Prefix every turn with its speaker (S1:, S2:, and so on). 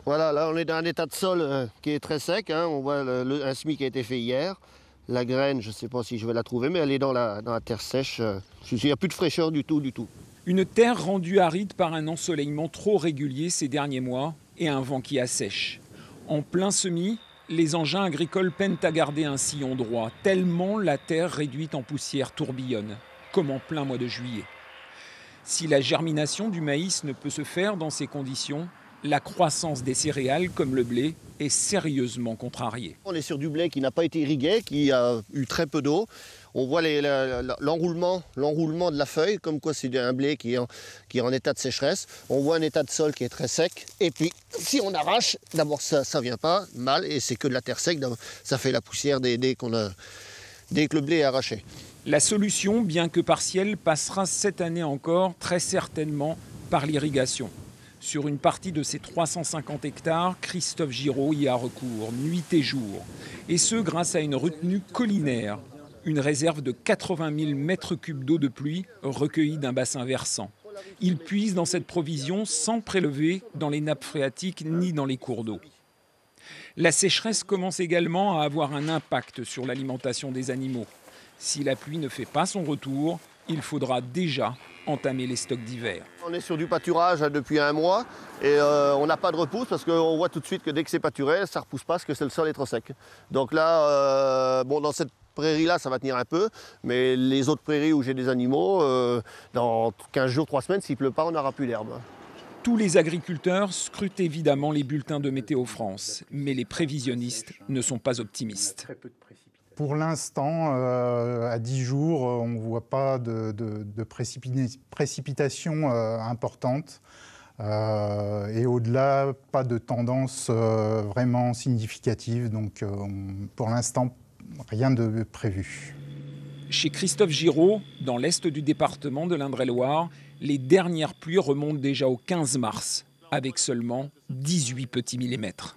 S1: Voilà, là on est dans un état de sol qui est très sec, hein. On voit un semis qui a été fait hier. La graine, je ne sais pas si je vais la trouver, mais elle est dans la terre sèche. Il n'y a plus de fraîcheur du tout, du tout.
S2: Une terre rendue aride par un ensoleillement trop régulier ces derniers mois et un vent qui assèche. En plein semis, les engins agricoles peinent à garder un sillon droit, tellement la terre réduite en poussière tourbillonne, comme en plein mois de juillet. Si la germination du maïs ne peut se faire dans ces conditions, la croissance des céréales comme le blé est sérieusement contrariée.
S1: On est sur du blé qui n'a pas été irrigué, qui a eu très peu d'eau. On voit l'enroulement de la feuille, comme quoi c'est un blé qui est en état de sécheresse. On voit un état de sol qui est très sec. Et puis, si on arrache, d'abord ça ne vient pas mal, et c'est que de la terre sec. Ça fait la poussière dès que le blé est arraché.
S2: La solution, bien que partielle, passera cette année encore très certainement par l'irrigation. Sur une partie de ces 350 hectares, Christophe Giraud y a recours, nuit et jour. Et ce, grâce à une retenue collinaire, une réserve de 80 000 mètres cubes d'eau de pluie recueillie d'un bassin versant. Il puise dans cette provision sans prélever dans les nappes phréatiques ni dans les cours d'eau. La sécheresse commence également à avoir un impact sur l'alimentation des animaux. Si la pluie ne fait pas son retour, il faudra déjà entamer les stocks d'hiver.
S1: On est sur du pâturage depuis un mois et on n'a pas de repousse parce qu'on voit tout de suite que dès que c'est pâturé, ça ne repousse pas parce que le sol est trop sec. Donc là, dans cette prairie-là, ça va tenir un peu, mais les autres prairies où j'ai des animaux, dans 15 jours, 3 semaines, s'il ne pleut pas, on n'aura plus d'herbe.
S2: Tous les agriculteurs scrutent évidemment les bulletins de Météo France, mais les prévisionnistes ne sont pas optimistes.
S3: Pour l'instant, à 10 jours, on ne voit pas de précipitations importantes. Et au-delà, pas de tendance vraiment significative. Donc, pour l'instant, rien de prévu.
S2: Chez Christophe Giraud, dans l'est du département de l'Indre-et-Loire, les dernières pluies remontent déjà au 15 mars, avec seulement 18 petits millimètres.